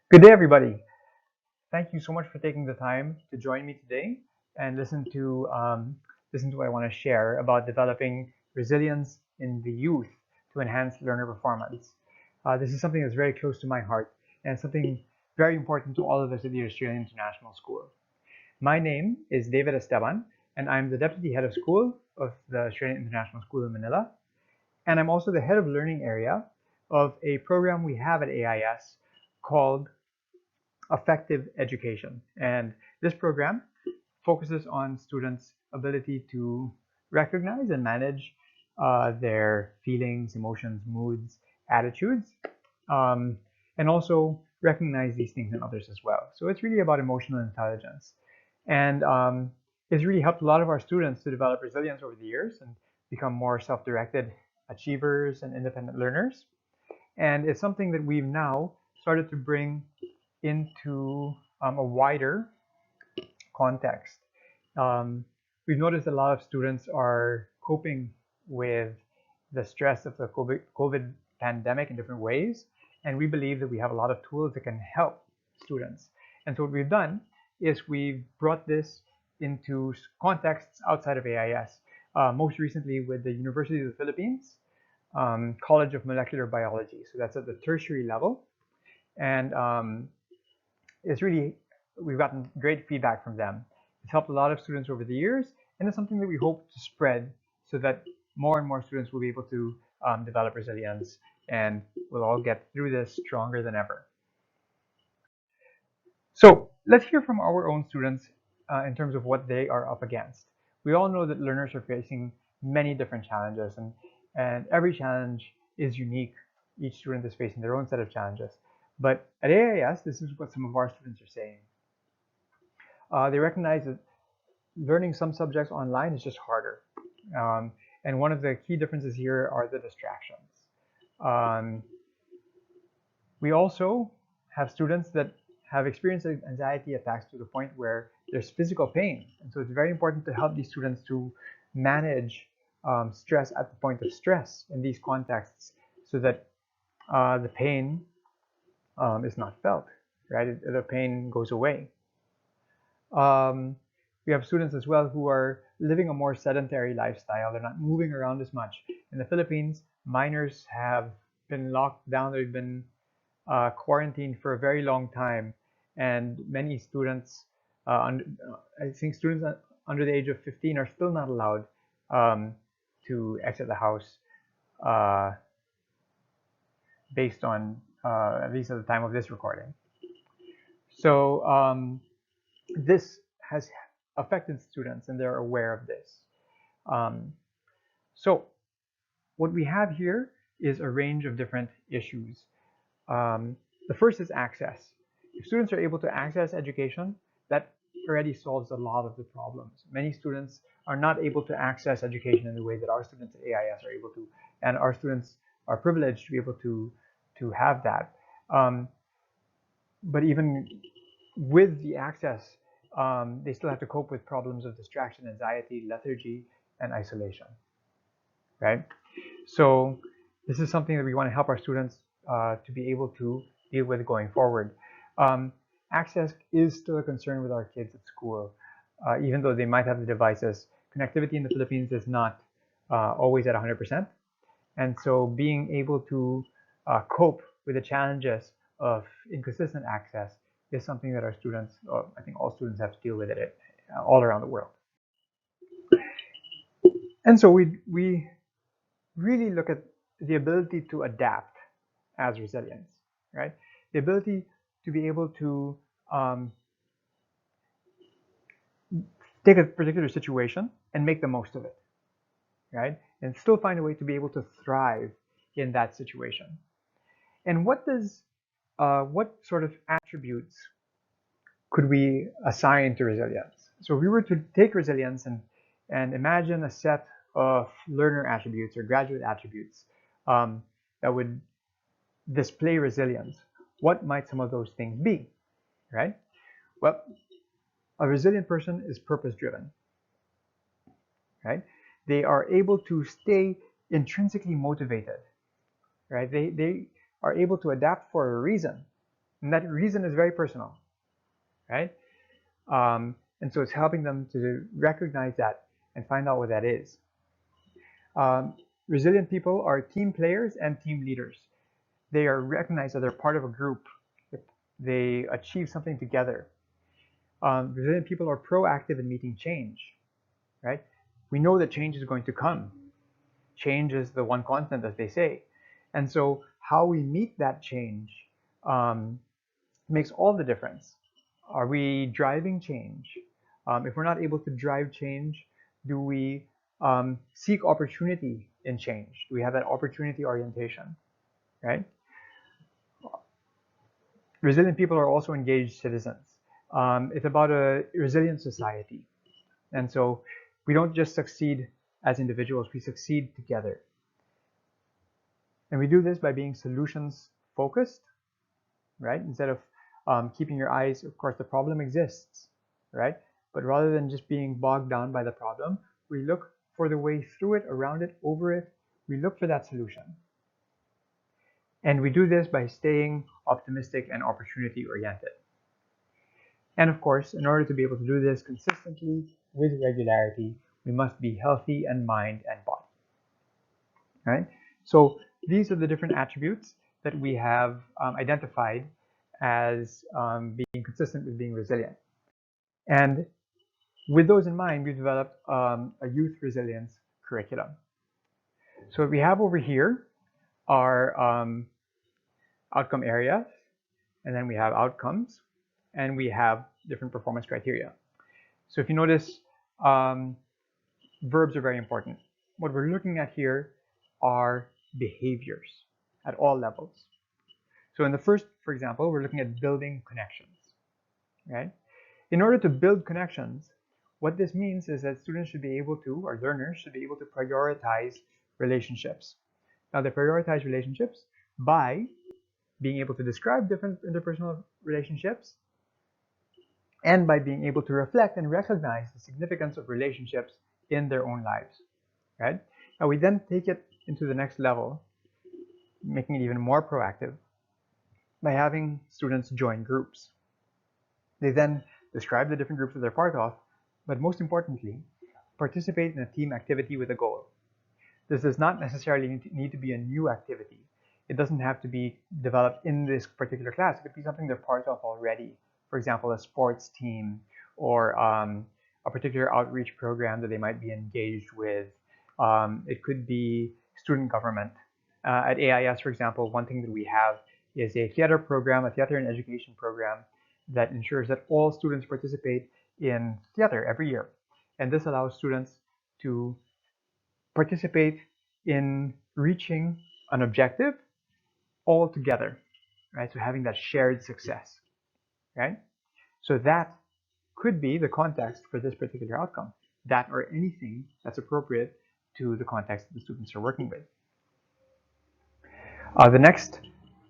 Good day, everybody. Thank you so much for taking the time to join me today and listen to what I want to share about developing resilience in the youth to enhance learner performance. This is something that's very close to my heart and something very important to all of us at the Australian International School. My name is David Esteban, and I'm the Deputy Head of School of the Australian International School in Manila. And I'm also the Head of Learning Area of a program we have at AIS called Effective Education. And this program focuses on students' ability to recognize and manage their feelings, emotions, moods, attitudes, um, and also recognize these things in others as well. So it's really about emotional intelligence. And it's really helped a lot of our students to develop resilience over the years and become more self-directed achievers and independent learners. And it's something that we've now started to bring into a wider context. Um, we've noticed a lot of students are coping with the stress of the COVID pandemic in different ways, and we believe that we have a lot of tools that can help students. And so what we've done is we've brought this into contexts outside of AIS, most recently with the University of the Philippines College of Molecular Biology. So that's at the tertiary level. And it's really, we've gotten great feedback from them. It's helped a lot of students over the years, and it's something that we hope to spread so that more and more students will be able to develop resilience, and we'll all get through this stronger than ever. So let's hear from our own students in terms of what they are up against. We all know that learners are facing many different challenges, and every challenge is unique. Each student is facing their own set of challenges. But at AIS, this is what some of our students are saying. They recognize that learning some subjects online is just harder. And one of the key differences here are the distractions. Um, we also have students that have experienced anxiety attacks to the point where there's physical pain. And so it's very important to help these students to manage stress at the point of stress in these contexts so that the pain is not felt, right? The pain goes away. We have students as well who are living a more sedentary lifestyle. They're not moving around as much. In the Philippines, minors have been locked down. They've been quarantined for a very long time, and many students, I think students under the age of 15 are still not allowed to exit the house uh, based on at least at the time of this recording. So this has affected students, and they're aware of this. Um, so what we have here is a range of different issues. The first is access. If students are able to access education, that already solves a lot of the problems. Many students are not able to access education in the way that our students at AIS are able to, and our students are privileged to be able to have that. But even with the access, they still have to cope with problems of distraction, anxiety, lethargy, and isolation, right? So this is something that we want to help our students to be able to deal with going forward. Access is still a concern with our kids at school. Even though they might have the devices, connectivity in the Philippines is not always at 100%. And so being able to cope with the challenges of inconsistent access is something that our students, or I think all students have to deal with it all around the world. And so we really look at the ability to adapt as resilience, right? The ability to be able to take a particular situation and make the most of it, right? And still find a way to be able to thrive in that situation. And what sort of attributes could we assign to resilience? So if we were to take resilience and imagine a set of learner attributes or graduate attributes that would display resilience, what might some of those things be, right? Well, a resilient person is purpose-driven, right? They are able to stay intrinsically motivated, right? They are able to adapt for a reason. And that reason is very personal, right? And so it's helping them to recognize that and find out what that is. Um, Resilient people are team players and team leaders. They are recognized that they're part of a group. They achieve something together. Resilient people are proactive in meeting change, right? We know that change is going to come. Change is the one constant, as they say. And so how we meet that change um, makes all the difference. Are we driving change? If we're not able to drive change, do we seek opportunity in change? Do we have that opportunity orientation, right? Resilient people are also engaged citizens. It's about a resilient society. And so we don't just succeed as individuals, we succeed together. And we do this by being solutions focused, right? Instead of keeping your eyes, of course, the problem exists, right? But rather than just being bogged down by the problem, we look for the way through it, around it, over it. We look for that solution. And we do this by staying optimistic and opportunity oriented. And of course, in order to be able to do this consistently with regularity, we must be healthy in mind and body, right? So these are the different attributes that we have identified as being consistent with being resilient. And with those in mind, we've developed a youth resilience curriculum. So what we have over here are outcome areas, and then we have outcomes, and we have different performance criteria. So if you notice, verbs are very important. What we're looking at here are behaviors at all levels. So in the first, for example, we're looking at building connections, right? In order to build connections, what this means is that students should be able to, or learners should be able to prioritize relationships. Now they prioritize relationships by being able to describe different interpersonal relationships and by being able to reflect and recognize the significance of relationships in their own lives, right? Now we then take it into the next level, making it even more proactive by having students join groups. They then describe the different groups that they're part of, but most importantly, participate in a team activity with a goal. This does not necessarily need to be a new activity. It doesn't have to be developed in this particular class. It could be something they're part of already. For example, a sports team or a particular outreach program that they might be engaged with. It could be student government. At AIS, for example, one thing that we have is a theater program, a theater and education program that ensures that all students participate in theater every year. And this allows students to participate in reaching an objective all together, right? So having that shared success, right? So that could be the context for this particular outcome, that or anything that's appropriate to the context that the students are working with. The next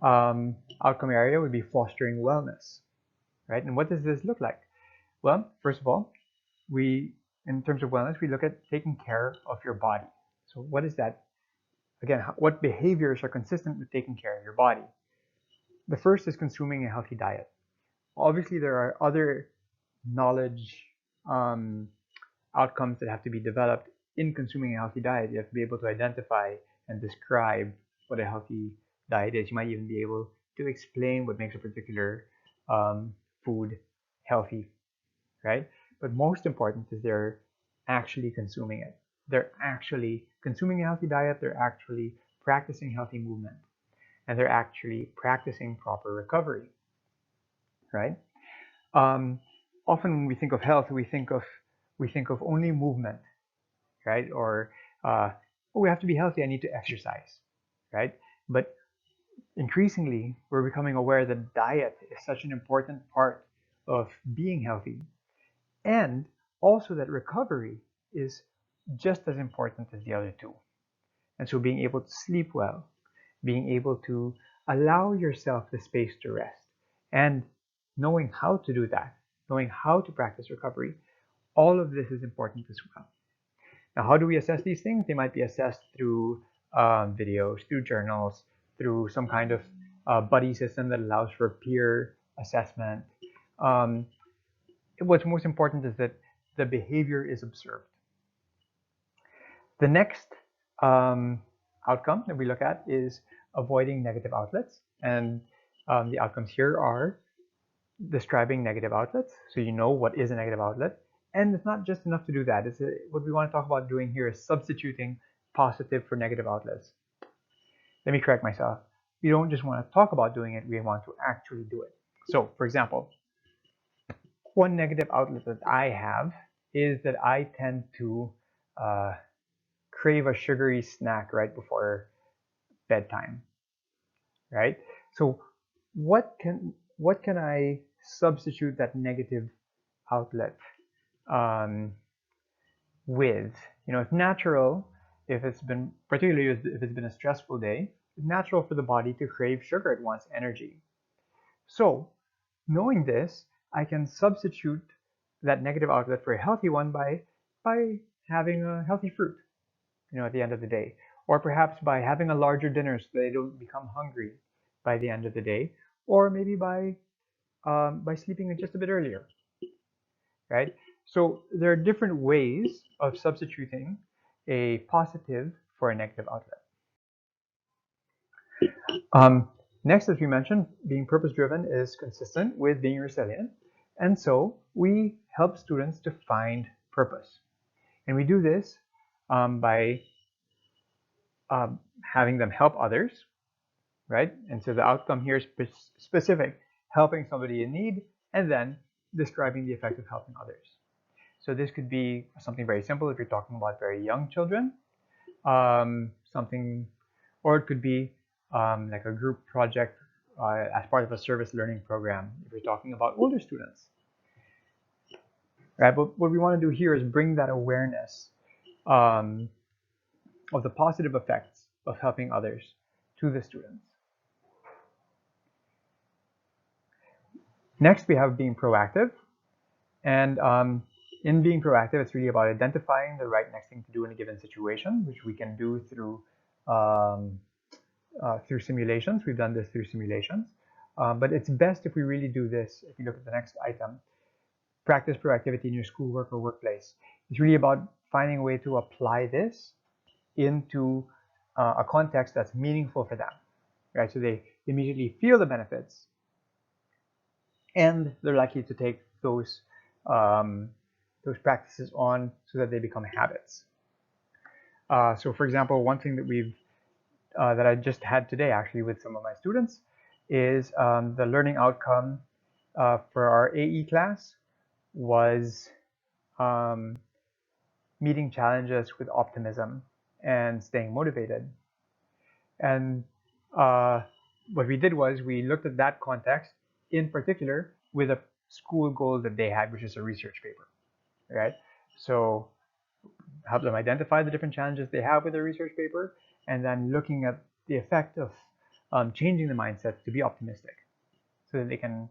outcome area would be fostering wellness, right? And what does this look like? Well, first of all, in terms of wellness, we look at taking care of your body. So what is that? Again, what behaviors are consistent with taking care of your body? The first is consuming a healthy diet. Obviously, there are other knowledge outcomes that have to be developed in consuming a healthy diet. You have to be able to identify and describe what a healthy diet is. You might even be able to explain what makes a particular food healthy, right? But most important is they're actually consuming it. They're actually consuming a healthy diet. They're actually practicing healthy movement, and they're actually practicing proper recovery, right? Often when we think of health, we think of only movement, right? Or oh, we have to be healthy. I need to exercise, right? But increasingly, we're becoming aware that diet is such an important part of being healthy, and also that recovery is just as important as the other two. And so being able to sleep well, being able to allow yourself the space to rest, and knowing how to do that, knowing how to practice recovery, all of this is important as well. Now, how do we assess these things? They might be assessed through videos, through journals, through some kind of buddy system that allows for peer assessment. Um, what's most important is that the behavior is observed. The next outcome that we look at is avoiding negative outlets. And the outcomes here are describing negative outlets, so you know what is a negative outlet. And it's not just enough to do that. What we want to talk about doing here is substituting positive for negative outlets. Let me correct myself. We don't just want to talk about doing it, we want to actually do it. So, for example, one negative outlet that I have is that I tend to crave a sugary snack right before bedtime, right? So what can I substitute that negative outlet um, with? It's natural if it's been, particularly if it's been a stressful day, it's natural for the body to crave sugar. It wants energy. So knowing this, I can substitute that negative outlet for a healthy one by having a healthy fruit, at the end of the day, or perhaps by having a larger dinner so they don't become hungry by the end of the day, or maybe by sleeping just a bit earlier, right? So there are different ways of substituting a positive for a negative outlet. Next, as we mentioned, being purpose-driven is consistent with being resilient, and so we help students to find purpose, and we do this by having them help others, right? And so the outcome here is specific, helping somebody in need, and then describing the effect of helping others. So this could be something very simple if you're talking about very young children, or it could be like a group project as part of a service learning program if you're talking about older students, right? But what we want to do here is bring that awareness of the positive effects of helping others to the students. Next, we have being proactive. And in being proactive, it's really about identifying the right next thing to do in a given situation, which we can do through simulations. We've done this through simulations. But it's best if we really do this. If you look at the next item, practice proactivity in your schoolwork or workplace. It's really about finding a way to apply this into a context that's meaningful for them, right? So they immediately feel the benefits, and they're likely to take those practices on so that they become habits. So for example, one thing that I just had today actually with some of my students is the learning outcome for our AE class was meeting challenges with optimism and staying motivated. And what we did was we looked at that context in particular with a school goal that they had, which is a research paper, right? So help them identify the different challenges they have with their research paper, and then looking at the effect of changing the mindset to be optimistic so that they can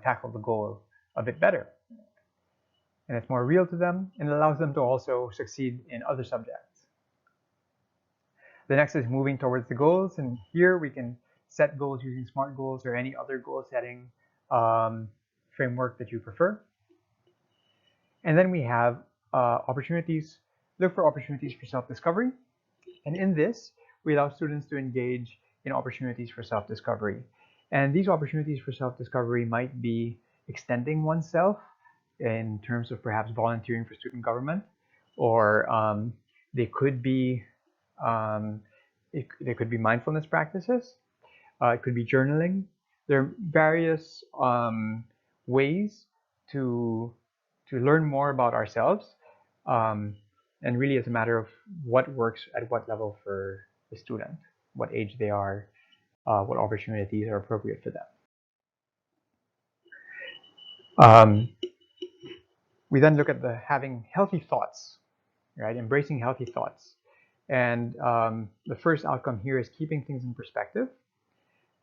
tackle the goal a bit better. And it's more real to them, and it allows them to also succeed in other subjects. The next is moving towards the goals, and here we can set goals using SMART goals or any other goal setting framework that you prefer. And then we have opportunities. Look for opportunities for self-discovery. And in this, we allow students to engage in opportunities for self-discovery. And these opportunities for self-discovery might be extending oneself in terms of perhaps volunteering for student government, or they could be mindfulness practices. It could be journaling. There are various ways to learn more about ourselves, and really it's a matter of what works at what level for the student, what age they are, what opportunities are appropriate for them. We then look at having healthy thoughts, right? Embracing healthy thoughts. And the first outcome here is keeping things in perspective.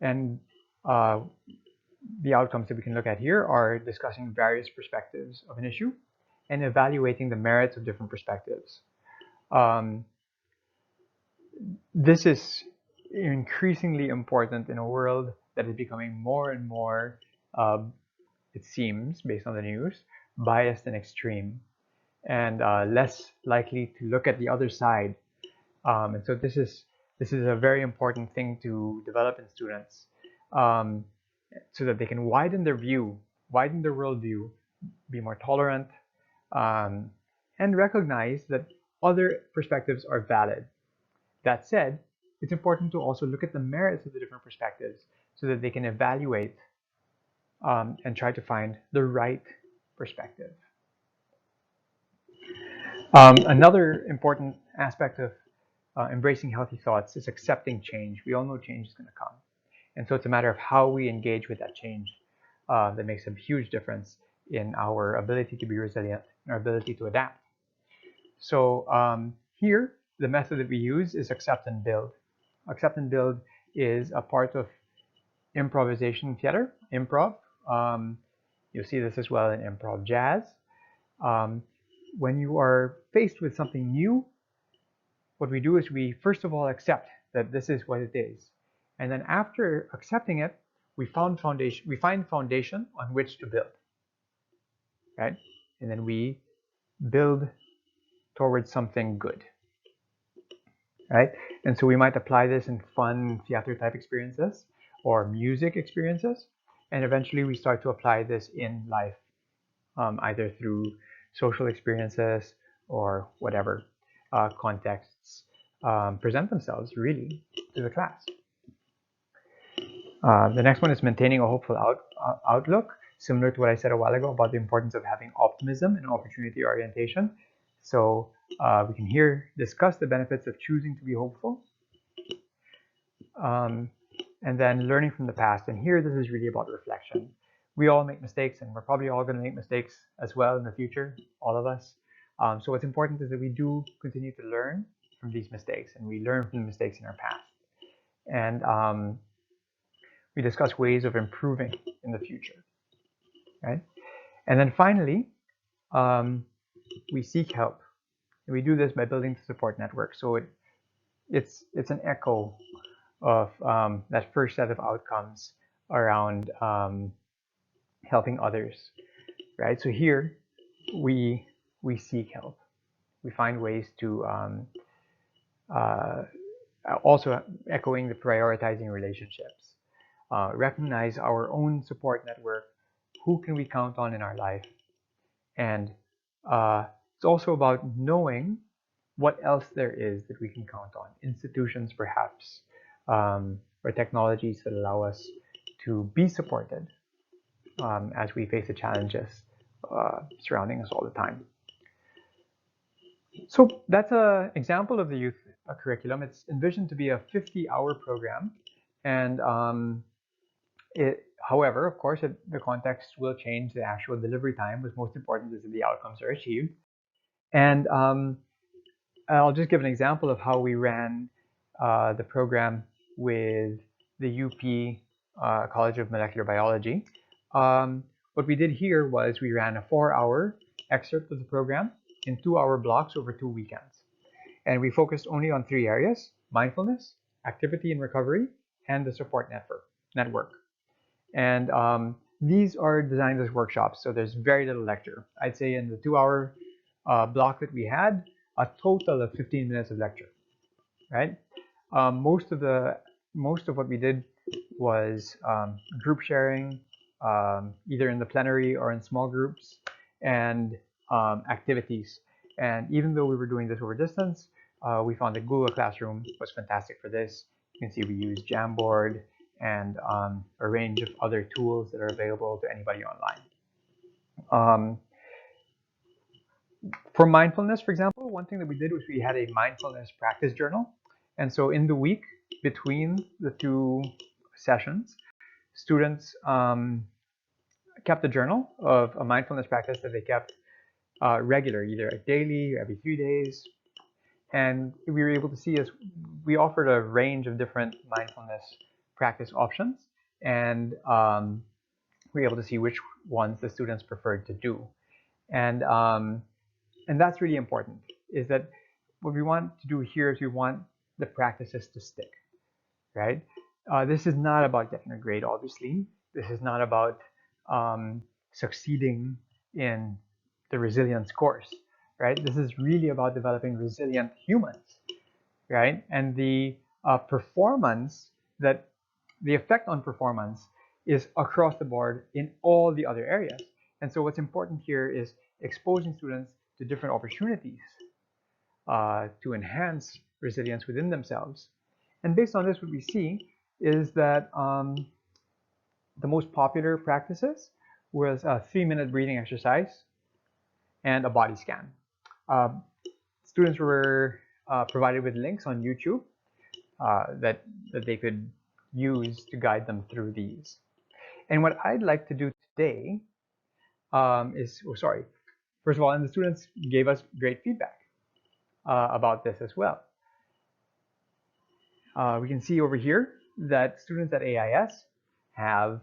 And the outcomes that we can look at here are discussing various perspectives of an issue and evaluating the merits of different perspectives. This is increasingly important in a world that is becoming more and more, it seems, based on the news, biased and extreme, and less likely to look at the other side. And so this is a very important thing to develop in students, um, so that they can widen their view, widen their worldview, be more tolerant, um, and recognize that other perspectives are valid. That said, it's important to also look at the merits of the different perspectives so that they can evaluate, and try to find the right perspective. Another important aspect of embracing healthy thoughts is accepting change. We all know change is going to come. And so it's a matter of how we engage with that change that makes a huge difference in our ability to be resilient and our ability to adapt. So here, the method that we use is accept and build. Accept and build is a part of improvisation theater, improv. You'll see this as well in improv jazz. When you are faced with something new, what we do is we first of all accept that this is what it is. And then after accepting it, we find foundation on which to build. Right? And then we build towards something good. Right? And so we might apply this in fun theater type experiences or music experiences. And eventually we start to apply this in life, either through social experiences or whatever contexts present themselves really to the class. The next one is maintaining a hopeful outlook, similar to what I said a while ago about the importance of having optimism and opportunity orientation. So we can here discuss the benefits of choosing to be hopeful, and then learning from the past. And here, this is really about reflection. We all make mistakes, and we're probably all going to make mistakes as well in the future, all of us. So what's important is that we do continue to learn from these mistakes, and we learn from the mistakes in our past. And we discuss ways of improving in the future, right? And then finally, we seek help. And we do this by building the support network. So it's an echo of that first set of outcomes around helping others, right? So here we seek help. We find ways to also echoing the prioritizing relationships, recognize our own support network. Who can we count on in our life? And it's also about knowing what else there is that we can count on. Institutions, perhaps, or technologies that allow us to be supported as we face the challenges surrounding us all the time. So that's an example of the youth curriculum. It's envisioned to be a 50-hour program. And however, of course, the context will change the actual delivery time. What's most important is that the outcomes are achieved. And I'll just give an example of how we ran the program with the UP College of Molecular Biology. What we did here was we ran a 4-hour excerpt of the program in 2-hour blocks over 2 weekends. And we focused only on 3 areas: mindfulness, activity and recovery, and the support network. And these are designed as workshops, so there's very little lecture. I'd say in the 2-hour block that we had, a total of 15 minutes of lecture, right? Most of what we did was group sharing, either in the plenary or in small groups, and activities. And even though we were doing this over distance, we found that Google Classroom was fantastic for this. You can see we use Jamboard and a range of other tools that are available to anybody online. For mindfulness, for example, one thing that we did was we had a mindfulness practice journal. And so in the week between the 2 sessions, students kept a journal of a mindfulness practice that they kept regular, either daily or every 3 days. And we were able to see as we offered a range of different mindfulness practice options, and we were able to see which ones the students preferred to do. And that's really important, is that what we want to do here is we want the practices to stick. right? This is not about getting a grade, obviously. This is not about succeeding in the resilience course, right? This is really about developing resilient humans, right? And the performance that the effect on performance is across the board in all the other areas. And so what's important here is exposing students to different opportunities to enhance resilience within themselves. And based on this, what we see is that the most popular practices was a 3-minute breathing exercise and a body scan. Uh, Students were provided with links on YouTube that they could use to guide them through these. And what I'd like to do today first of all, and the students gave us great feedback about this as well. We can see over here that students at AIS have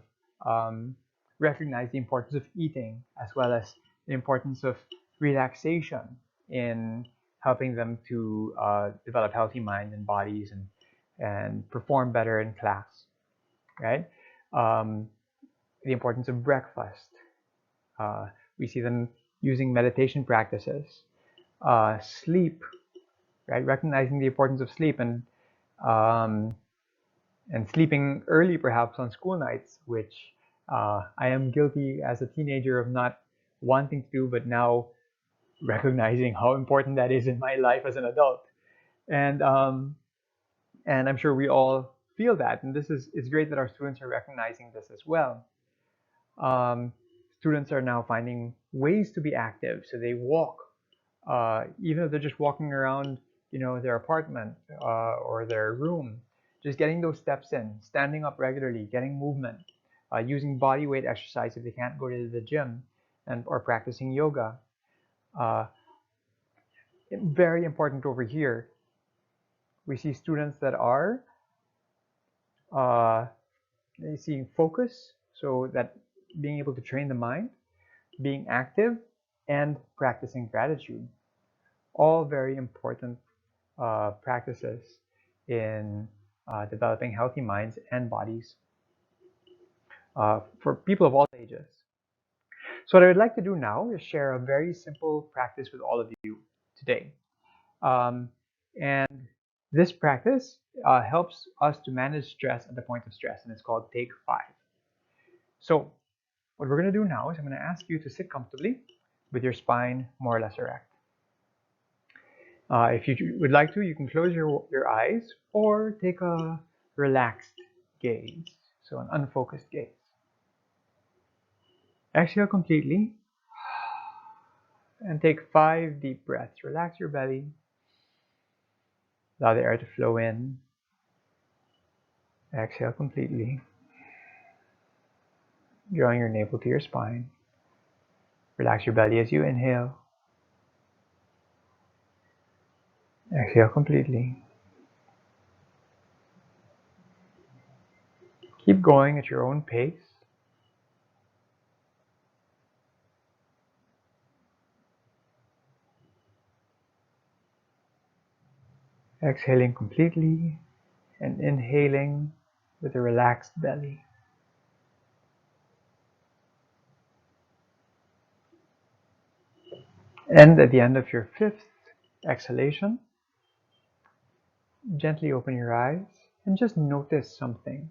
recognized the importance of eating as well as the importance of relaxation in helping them to develop healthy minds and bodies and perform better in class, right? The importance of breakfast. We see them using meditation practices, sleep, right? Recognizing the importance of sleep um, and sleeping early perhaps on school nights, which I am guilty as a teenager of not wanting to do, but now recognizing how important that is in my life as an adult. And and I'm sure we all feel that. And it's great that our students are recognizing this as well. Um, Students are now finding ways to be active, so they walk, even if they're just walking around, their apartment or their room, just getting those steps in, standing up regularly, getting movement, using body weight exercise if they can't go to the gym, or practicing yoga. Uh, Very important over here. We see students that are uh, seeing focus, so that being able to train the mind, being active, and practicing gratitude. All very important practices in developing healthy minds and bodies for people of all ages. So what I would like to do now is share a very simple practice with all of you today. Um, and this practice helps us to manage stress at the point of stress, and it's called Take 5. So what we're going to do now is I'm going to ask you to sit comfortably with your spine more or less erect. If you would like to, you can close your eyes or take a relaxed gaze, so an unfocused gaze. Exhale completely and take 5 deep breaths. Relax your belly. Allow the air to flow in. Exhale completely. Drawing your navel to your spine. Relax your belly as you inhale. Exhale completely. Keep going at your own pace. Exhaling completely and inhaling with a relaxed belly. And at the end of your 5th exhalation, gently open your eyes and just notice something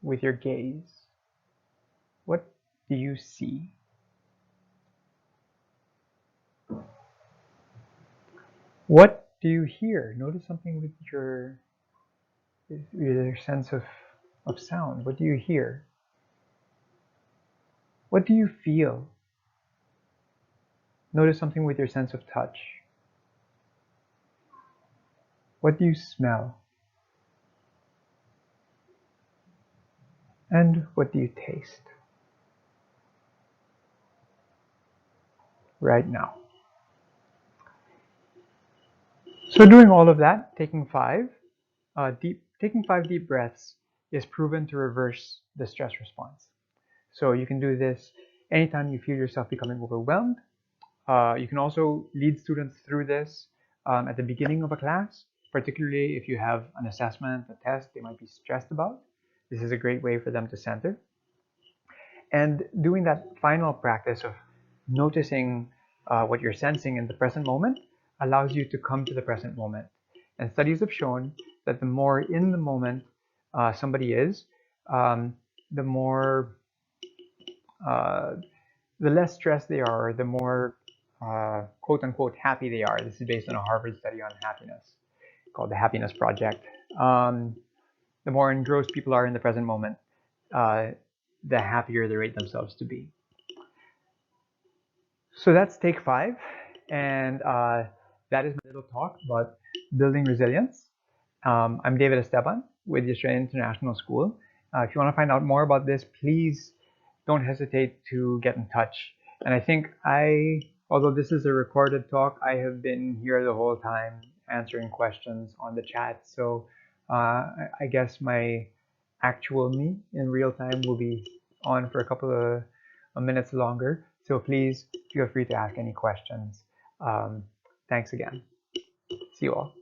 with your gaze. What do you see? What do you hear? Notice something with your sense of sound. What do you hear? What do you feel? Notice something with your sense of touch. What do you smell? And what do you taste right now? So doing all of that, taking 5 deep breaths is proven to reverse the stress response. So you can do this anytime you feel yourself becoming overwhelmed. You can also lead students through this at the beginning of a class particularly if you have an assessment, a test they might be stressed about. This is a great way for them to center. And doing that final practice of noticing what you're sensing in the present moment allows you to come to the present moment. And studies have shown that the more in the moment somebody is, the more, the less stressed they are, the more quote unquote happy they are. This is based on a Harvard study on happiness called the Happiness Project. The more engrossed people are in the present moment, the happier they rate themselves to be. So that's take 5, and that is my little talk about building resilience. I'm David Esteban with the Australian International School. If you want to find out more about this, please don't hesitate to get in touch. And I think although this is a recorded talk, I have been here the whole time answering questions on the chat. So I guess my actual me in real time will be on for a couple of minutes longer. So please feel free to ask any questions. Thanks again. See you all.